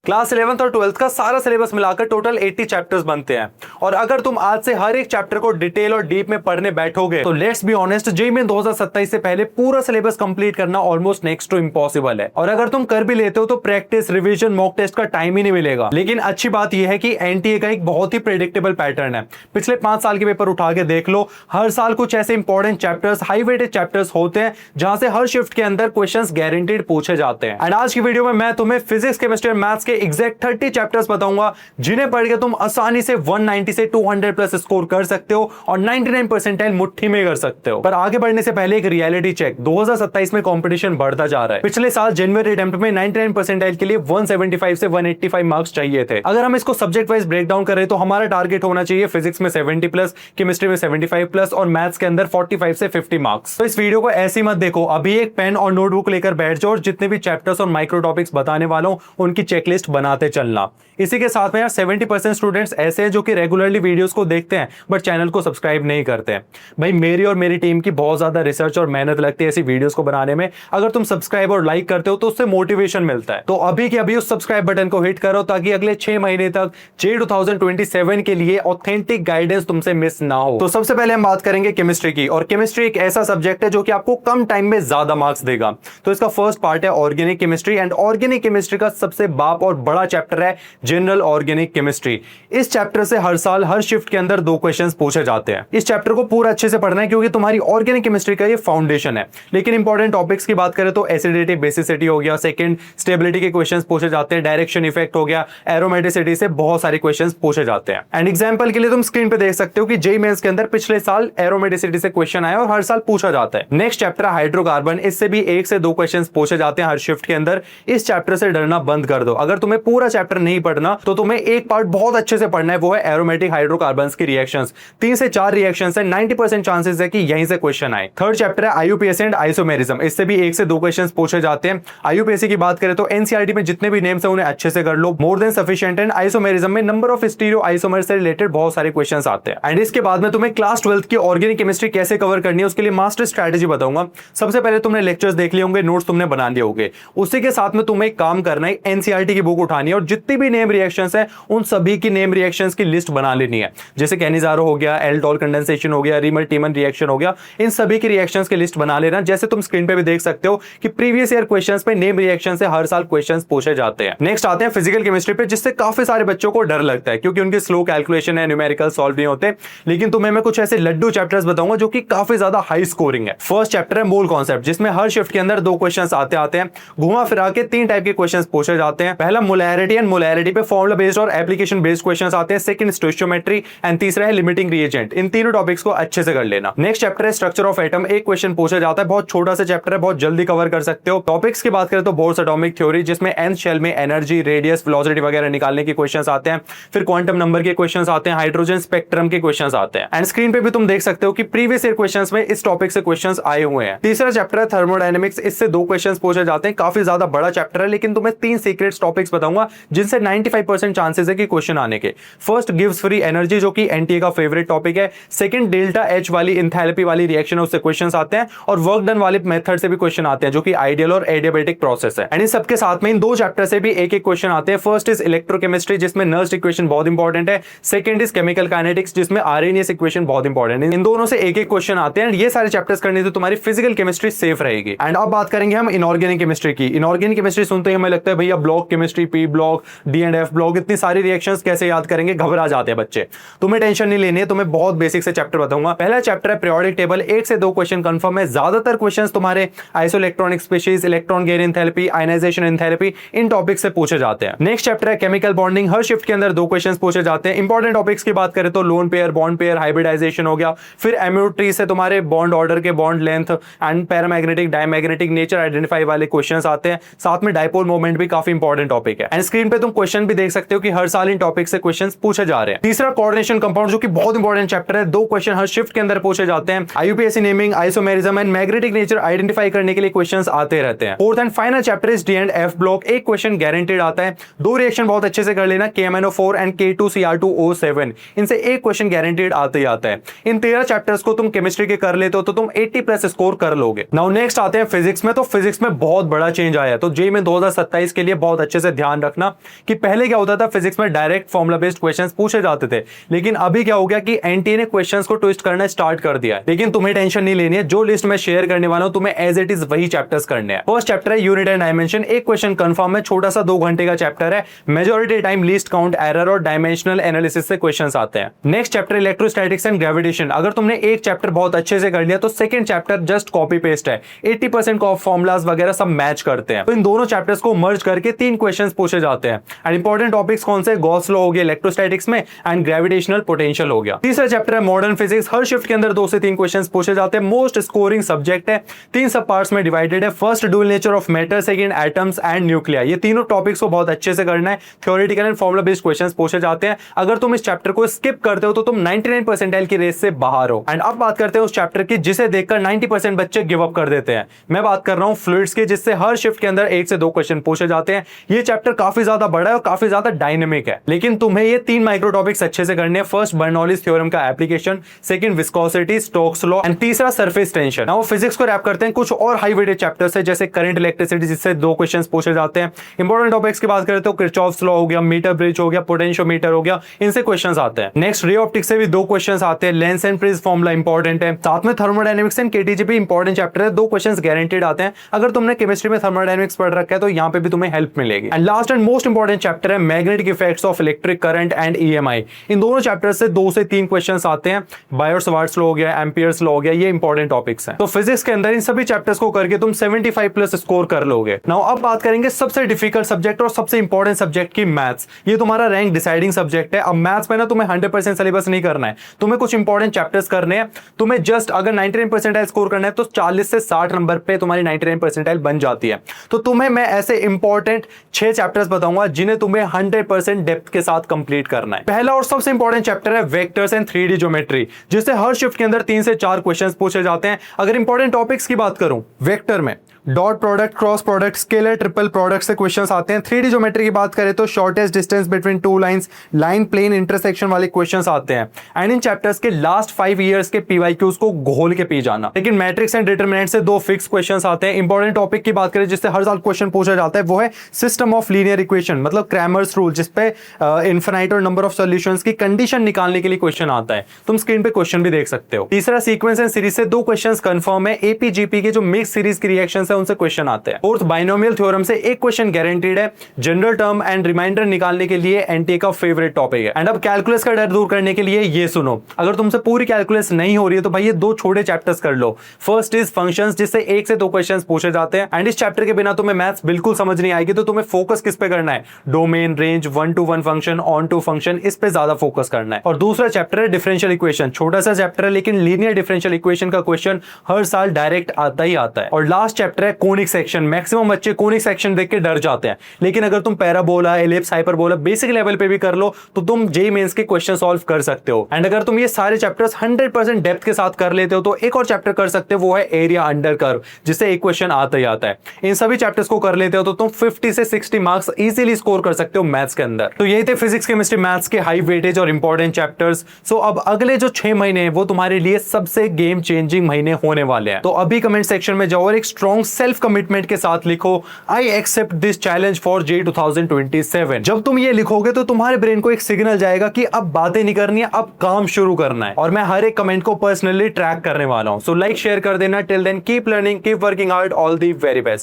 Class 11th और 12th का सारा सिलेबस मिलाकर टोटल 80 चैप्टर्स बनते हैं। और अगर तुम आज से हर एक चैप्टर को डिटेल और डीप में पढ़ने बैठोगे तो let's be honest, JEE main 2027 से पहले पूरा सिलेबस कंप्लीट करना ऑलमोस्ट नेक्स्ट टू इम्पॉसिबल है। और अगर तुम कर भी लेते हो तो प्रैक्टिस, रिवीजन, मॉक टेस्ट का टाइम ही नहीं मिलेगा। लेकिन अच्छी बात यह है कि एनटीए का एक बहुत ही प्रेडिक्टेबल पैटर्न है। पिछले 5 साल के पेपर उठा के देख लो, हर साल कुछ ऐसे important chapters, high weighted chapters होते हैं जहां से हर शिफ्ट के अंदर क्वेश्चंस गारंटीड पूछे जाते हैं। एंड आज की वीडियो में मैं तुम्हें फिजिक्स, केमिस्ट्री और मैथ्स के एग्जैक्ट 30 चैप्टर्स बताऊंगा जिन्हें पढ़ के तुम आसानी से 190 से 200 प्लस स्कोर कर सकते हो और 99 परसेंटाइल मुट्ठी में कर सकते हो। पर आगे बढ़ने से पहले एक रियलिटी चेक, 2027 में कंपटीशन बढ़ता जा रहा है। पिछले साल जनवरी अटेम्प्ट में 99 परसेंटाइल के लिए 175 से 185 मार्क्स चाहिए थे। अगर हम इसको सब्जेक्ट वाइज ब्रेक डाउन करें तो हमारा टारगेट होना चाहिए फिजिक्स में 70 प्लस, केमिस्ट्री में 75 प्लस और मैथ्स के अंदर 45 से 50 मार्क्स। तो इस वीडियो को ऐसे मत देखो, अभी एक पेन और नोटबुक लेकर बैठ जाओ और जितने भी चैप्टर्स और माइक्रो टॉपिक्स बताने वालों उनकी चेकलिस्ट बनाते चलना। इसी के साथ में यार 70% स्टूडेंट्स ऐसे हैं जो कि रेगुलरली वीडियोस को देखते हैं बट चैनल को सब्सक्राइब नहीं करते हैं। भाई मेरी और मेरी टीम की बहुत ज्यादा रिसर्च और मेहनत लगती है ऐसी वीडियोस को बनाने में। अगर तुम सब्सक्राइब और लाइक करते हो तो उससे मोटिवेशन मिलता है। तो अभी के अभी उस सब्सक्राइब बटन को हिट करो ताकि अगले 6 महीने तक जेईई 2027 के लिए ऑथेंटिक गाइडेंस तुमसे मिस ना हो। तो सबसे पहले हम बात करेंगे केमिस्ट्री की, और केमिस्ट्री एक ऐसा सब्जेक्ट है जो कि आपको कम टाइम में ज्यादा मार्क्स देगा। तो इसका फर्स्ट पार्ट है organic chemistry, and organic chemistry का सबसे बाप और बड़ा चैप्टर है जनरल ऑर्गेनिक केमिस्ट्री। इस चैप्टर से हर साल हर शिफ्ट के अंदर 2 क्वेश्चंस पूछे जाते हैं। इस चैप्टर को पूरा अच्छे से पढ़ना है क्योंकि तुम्हारी ऑर्गेनिक केमिस्ट्री का ये फाउंडेशन है। लेकिन इंपॉर्टेंट टॉपिक्स की बात करें तो एसिडिटी, बेसिसिटी हो गया, सेकंड स्टेबिलिटी के क्वेश्चंस पूछे जाते हैं, डायरेक्शन इफेक्ट हो गया, एरोमेटिसिटी से बहुत सारे क्वेश्चंस पूछे जाते हैं। एंड एग्जांपल के लिए तुम स्क्रीन पे देख सकते हो कि जेईई मेंस के अंदर पिछले साल एरोमेटिसिटी से क्वेश्चन आया और हर साल पूछा जाता है। नेक्स्ट चैप्टर है हाइड्रोकार्बन, इससे भी 1 से 2 क्वेश्चंस पूछे जाते हैं हर शिफ्ट के अंदर। इस चैप्टर से डरना बंद कर दो। अगर तुम्हें पूरा चैप्टर नहीं पढ़ना तो तुम्हें एक पार्ट बहुत अच्छे से पढ़ना है, वो है एरोमेटिक हाइड्रोकार्बन्स की रिएक्शंस। 3 से 4 रिएक्शंस है, 90% चांसेस है कि यहीं से क्वेश्चन आए। थर्ड चैप्टर है आईयूपीएसी एंड आइसोमेरिज्म, इससे भी 1 से 2 क्वेश्चंस पूछे जाते हैं। आईयूपीएसी की बात करें तो एनसीईआरटी में जितने भी नेम्स हैं उन्हें अच्छे से कर लो, more than sufficient. And isomerism में नंबर ऑफ स्टीरियो आइसोमर से रिलेटेड बहुत सारे क्वेश्चंस आते हैं। एंड इसके बाद में तुम्हें क्लास 12th की ऑर्गेनिक केमिस्ट्री कैसे कवर करनी है उसके लिए मास्टर स्ट्रेटजी बताऊंगा। सबसे पहले तुमने लेक्चर्स देख लिए होंगे, नोट्स तुमने बना लिए होंगे। उसी के साथ में तुम्हें एक काम करना है, एनसीईआरटी की बुक उठानी है और जितनी भी नेम रिएक्शंस है उन सभी की नेम रिएक्शंस की लिस्ट बना लेनी है। जैसे कैनिजारो हो गया, एल्डोल कंडेंसेशन हो गया, रीमल टीमन रिएक्शन हो गया, इन सभी की रिएक्शंस की लिस्ट बना लेना। जैसे तुम स्क्रीन पे भी देख सकते हो कि प्रीवियस ईयर क्वेश्चंस में नेम रिएक्शन से हर साल क्वेश्चंस पूछे जाते हैं। नेक्स्ट आते हैं फिजिकल केमिस्ट्री पे, जिससे काफी सारे बच्चों को डर लगता है क्योंकि उनके स्लो कैलकुलेशन है, न्यूमेरिकल सॉल्व नहीं होते। लेकिन तुम्हें मैं कुछ ऐसे लड्डू चैप्टर्स बताऊंगा जो कि काफी ज्यादा हाई स्कोरिंग है। फर्स्ट चैप्टर है मोल कॉन्सेप्ट, जिसमें हर शिफ्ट के अंदर 2 क्वेश्चंस आते हैं। घुमा फिरा के 3 टाइप के क्वेश्चंस पूछे जाते हैं। पहला मोलैरिटी, एंड मोलैरिटी पे फॉर्मूला बेस्ड और एप्लीकेशन बेस्ड क्वेश्चंस आते हैं। सेकंड स्टोइचियोमेट्री, एंड तीसरा है लिमिटिंग रिएजेंट। इन तीनों टॉपिक्स को अच्छे से कर लेना। नेक्स्ट चैप्टर है स्ट्रक्चर ऑफ एटम, एक क्वेश्चन पूछा जाता है। बहुत छोटा सा चैप्टर है, बहुत जल्दी कवर कर सकते हो। टॉपिक्स की बात करें तो बोर्स एटॉमिक थ्योरी, जिसमें nth शेल में एनर्जी, रेडियस, वेलोसिटी वगैरह निकालने के क्वेश्चंस आते हैं। फिर क्वांटम नंबर के क्वेश्चंस आते हैं, हाइड्रोजन स्पेक्ट्रम के क्वेश्चंस आते हैं। एंड स्क्रीन पे भी तुम देख सकते हो कि प्रीवियस ईयर क्वेश्चंस में इस टॉपिक से क्वेश्चंस आए हुए हैं। तीसरा चैप्टर है थर्मोडायनेमिक्स, इससे 2 क्वेश्चंस पूछे जाते हैं। काफी ज्यादा बड़ा चैप्टर है, लेकिन तुम्हें 3 सीक्रेट्स टॉपिक्स बताऊंगा जिनसे 95% चांसेस है कि क्वेश्चन आने के। फर्स्ट गिव्स फ्री एनर्जी, जो कि एनटीए का फेवरेट टॉपिक है। सेकंड डेल्टा एच वाली इंथैल्पी वाली रिएक्शन है, उससे क्वेश्चंस आते हैं। और वर्क डन वाले मेथड से भी क्वेश्चन आते हैं, जो कि आइडियल और एडियाबेटिक प्रोसेस है। एंड इन सबके साथ में इन 2 चैप्टर से भी एक क्वेश्चन आते हैं। फर्स्ट इज इलेक्ट्रोकेमिस्ट्री, जिसमें नर्स्ट इक्वेशन बहुत इंपॉर्टेंट है। सेकंड इज केमिकल काइनेटिक्स, जिसमें आरएनएस इक्वेशन बहुत इंपॉर्टेंट है। इन दोनों से एक क्वेश्चन आते हैं। ये सारे चैप्टर्स करने से तुम्हारी फिजिकल केमिस्ट्री सेफ रहेगी। एंड अब बात करेंगे हम इनऑर्गेनिक केमिस्ट्री की। इनऑर्गेनिक केमिस्ट्री सुनते ही हमें लगता है भैया block chemistry, P block, D and F block, इतनी सारी रिएक्शंस कैसे याद करेंगे, घबरा जाते हैं बच्चे। तुम्हें टेंशन नहीं लेनी है, तुम्हें बहुत बेसिक से चैप्टर बताऊंगा। पहला चैप्टर है पीरियोडिक टेबल, 1 से 2 क्वेश्चन कंफर्म है। ज्यादातर क्वेश्चंस तुम्हारे isoelectronic species, electron gain enthalpy, ionization enthalpy, इन टॉपिक से पूछे जाते हैं। नेक्स्ट चैप्टर है केमिकल बॉन्डिंग, हर शिफ्ट के अंदर 2 क्वेश्चंस पूछे जाते हैं। इंपॉर्टेंट टॉपिक्स की बात करें तो lone pair, bond pair, hybridization हो गया। फिर एम्यूट्री से तुम्हारे बॉन्ड ऑर्डर के bond length and paramagnetic, diamagnetic nature identify वाले क्वेश्चंस आते हैं। साथ में डाइपोल मोमेंट भी काफी इंपॉर्टेंट टॉपिक है। एंड स्क्रीन पे तुम क्वेश्चन भी देख सकते हो कि हर साल इन टॉपिक से क्वेश्चंस पूछे जा रहे हैं। तीसरा कोऑर्डिनेशन कंपाउंड, जो कि बहुत इंपॉर्टेंट चैप्टर है। 2 क्वेश्चन हर शिफ्ट के अंदर पूछे जाते हैं। IUPAC naming, isomerism and magnetic nature identify करने के लिए क्वेश्चंस आते रहते हैं। Fourth and final chapter is D and F block, एक क्वेश्चन गारंटेड आता है। 2 रिएक्शन बहुत अच्छे से कर लेना, KMnO4 एंड K2Cr2O7, इनसे एक क्वेश्चन गारंटेड आते ही आता है। इन 13 चैप्टर्स को तुम केमिस्ट्री के कर लेते हो तो तुम 80 प्लस स्कोर कर लोगे। नाउ नेक्स्ट आते हैं फिजिक्स में। तो फिजिक्स में बहुत बड़ा चेंज आया है, तो जेईई में 2027 के लिए बहुत अच्छे से ध्यान रखना कि पहले क्या होता था, फिजिक्स में डायरेक्ट फॉर्मुला बेस्ड क्वेश्चंस पूछे जाते थे, लेकिन अभी क्या हो गया कि एनटीए ने क्वेश्चंस को ट्विस्ट करना स्टार्ट कर दिया है। लेकिन तुम्हें टेंशन नहीं लेनी है, जो लिस्ट में शेयर करने वाला हूं तुम्हें एज इट इज वही चैप्टर्स करने हैं। फर्स्ट चैप्टर है यूनिट एंड डायमेंशन। एक क्वेश्चन कंफर्म है, छोटा सा 2 घंटे का चैप्टर है। Majority time least count, error और डायमेंशनल एनालिसिस से क्वेश्चंस आते हैं। Next chapter electrostatics and gravitation. अगर तुमने एक चैप्टर बहुत अच्छे से कर लिया तो second chapter just copy paste है, 80% ऑफ फॉर्मुलाज वगैरह सब मैच करते हैं। तो इन दोनों चैप्टर्स को मर्ज करके 3 क्वेश्चंस पूछे जाते हैं। एंड इंपॉर्टेंट टॉपिक्स कौन से, गॉस लॉ हो गया इलेक्ट्रोस्टैटिक्स में एंड ग्रेविटेशनल पोटेंशियल हो गया। तीसरा चैप्टर है मॉडर्न फिजिक्स। हर शिफ्ट के अंदर 2 से 3 क्वेश्चंस पूछे जाते हैं। मोस्ट स्कोरिंग सब्जेक्ट है, 3 सब पार्ट्स में डिवाइडेड है। First dual nature of matter, second atoms and nuclear. ये तीनों टॉपिक्स को बहुत अच्छे से करना है। Theoretical and formula based questions पूछे जाते हैं। अगर तुम इस चैप्टर को स्किप करते हो तो तुम 99 परसेंटाइल की रेस से बाहर हो। एंड अब बात करते हैं उस चैप्टर की जिसे देखकर 90% बच्चे गिव अप कर देते हैं। मैं बात कर रहा हूं फ्लूइड्स की, जिससे हर शिफ्ट के अंदर 1 से 2 क्वेश्चन पूछे जाते हैं। ये चैप्टर काफी ज्यादा बड़ा है और काफी ज्यादा डायनेमिक है, लेकिन तुम्हें ये 3 माइक्रो टॉपिक्स अच्छे से करने हैं। फर्स्ट बर्नौलीज थ्योरम का application, second viscosity, Stokes law and तीसरा सरफेस टेंशन। नाउ फिजिक्स को रैप करते हैं कुछ और हाई वेटेड चैप्टर्स है, जैसे करंट इलेक्ट्रिसिटी, जिससे 2 क्वेश्चंस पूछे जाते हैं। इंपॉर्टेंट टॉपिक्स की बात करें तो किरचॉफ्स लॉ हो गया, मीटर ब्रिज हो गया, पोटेंशियोमीटर हो गया, इनसे क्वेश्चंस आते हैं। नेक्स्ट रे ऑप्टिक्स से भी 2 क्वेश्चंस आते हैं। Lens and prism formula important है। साथ में थर्मोडायनेमिक्स एंड केटीजीपी इंपॉर्टेंट चैप्टर है। 2 क्वेश्चंस गारंटीड आते हैं। अगर तुमने केमिस्ट्री में थर्मोडायनेमिक्स पढ़ रखा है तो यहाँ पे भी तुम्हें हेल्प मिलेगी। And last and most important chapter है magnetic effects of electric current and EMI. इन दोनों चैप्टर से 2 से 3 क्वेश्चंस आते हैं। बायो-सावर्ट्स लॉ हो गया, एम्पियर्स लॉ हो गया, ये इंपॉर्टेंट टॉपिक्स हैं। तो फिजिक्स के अंदर इन सभी चैप्टर्स को करके तुम 75 प्लस स्कोर कर लोगे। नाउ अब बात करेंगे सबसे डिफिकल्ट सब्जेक्ट और सबसे इंपॉर्टेंट सब्जेक्ट की, मैथ्स। ये तुम्हारा रैंक डिसाइडिंग सब्जेक्ट है। अब मैथ्स में ना तुम्हें 100% सिलेबस नहीं करना है, तुम्हें कुछ इंपॉर्टेंट चैप्टर्स करने हैं। तुम्हें जस्ट अगर 99 परसेंटाइल स्कोर करना है तो 40 से 60 नंबर पे तुम्हारी 99 परसेंटाइल बन जाती है। तो तुम्हें मैं ऐसे इंपॉर्टेंट 6 चैप्टर्स बताऊंगा जिन्हें तुम्हें 100% डेप्थ के साथ कंप्लीट करना है। पहला और सबसे इंपॉर्टेंट चैप्टर है वेक्टर्स एंड 3D ज्योमेट्री, जिससे हर शिफ्ट के अंदर 3 से 4 क्वेश्चंस पूछे जाते हैं। अगर इंपॉर्टेंट टॉपिक्स की बात करूं, वेक्टर में dot product, cross product, scalar, triple product से क्वेश्चंस आते हैं। 3D ज्योमेट्री की बात करें तो shortest distance between 2 lines, line plane intersection वाले क्वेश्चंस आते हैं। एंड इन चैप्टर्स के लास्ट 5 इयर्स के पीवाईक्यूज को घोल के पी जाना। लेकिन मैट्रिक्स एंड डिटरमिनेंट से 2 फिक्स क्वेश्चंस आते हैं। इंपॉर्टेंट टॉपिक की बात करें जिससे हर साल क्वेश्चन पूछा जाता है, वो है सिस्टम ऑफ लीनियर इक्वेशन, मतलब क्रैमर्स रूल, जिसपे इनफिनाइट और नंबर ऑफ सॉल्यूशंस की कंडीशन निकालने के लिए क्वेश्चन आता है। तुम स्क्रीन पे क्वेश्चन भी देख सकते हो। तीसरा सीक्वेंस एंड सीरीज से 2 क्वेश्चंस कंफर्म है। एपीजीपी के जो मिक्स सीरीज की रिएक्शंस है उनसे क्वेश्चन आते हैं। फोर्थ बाइनोमियल थ्योरम से 1 क्वेश्चन गारंटीड है। जनरल टर्म एंड रिमाइंडर निकालने के लिए एनटीए का फेवरेट टॉपिक है। एंड अब कैलकुलस का डर दूर करने के लिए ये सुनो, अगर तुमसे पूरी कैलकुलस नहीं हो रही है तो भाई ये 2 छोटे चैप्टर्स कर लो। फर्स्ट इज फंक्शंस, जिससे 1 से 2 क्वेश्चंस पूछे जाते हैं। एंड इस चैप्टर के बिना तुम्हें मैथ्स बिल्कुल समझ नहीं आएगी, तो तुम्हें फोकस किस पे करना है, domain, range, 1 to 1 function, onto function, इस पे ज्यादा फोकस करना है। और दूसरा चैप्टर है डिफरेंशियल इक्वेशन। छोटा सा चैप्टर है लेकिन लीनियर डिफरेंशियल इक्वेशन का क्वेश्चन हर साल डायरेक्ट आता ही आता है। और लास्ट चैप्टर है कोनिक सेक्शन। मैक्सिमम बच्चे कोनिक सेक्शन देख के डर जाते हैं, लेकिन अगर तुम parabola, ellipse, hyperbola basic level पे भी कर लो तो तुम जेईई मेंस के क्वेश्चन सॉल्व कर सकते हो। एंड अगर तुम ये सारे चैप्टर्स 100% डेप्थ के साथ कर लेते हो तो एक और चैप्टर कर सकते हो, वो है एरिया अंडर कर्व, जिससे एक क्वेश्चन आता ही आता है। इन सभी चैप्टर्स को कर लेते हो तो तुम 50 से 60 मार्क्स इजीली स्कोर कर सकते हो मैथ्स के अंदर। तो यही थे फिजिक्स, केमिस्ट्री, मैथ्स के हाई वेटेज और इंपॉर्टेंट चैप्टर्स। सो अब अगले जो 6 महीने हैं वो तुम्हारे लिए सबसे गेम चेंजिंग महीने होने वाले हैं। तो अभी कमेंट सेक्शन में जाओ और एक स्ट्रॉन्ग सेल्फ कमिटमेंट के साथ लिखो, I accept this challenge for JEE 2027। जब तुम ये लिखोगे तो तुम्हारे ब्रेन को एक सिग्नल जाएगा कि अब बातें नहीं करनी है, अब काम शुरू करना है। और मैं हर एक कमेंट को पर्सनली ट्रैक करने वाला हूं। सो लाइक, शेयर कर देना। Till then keep learning, keep working hard, all the very best.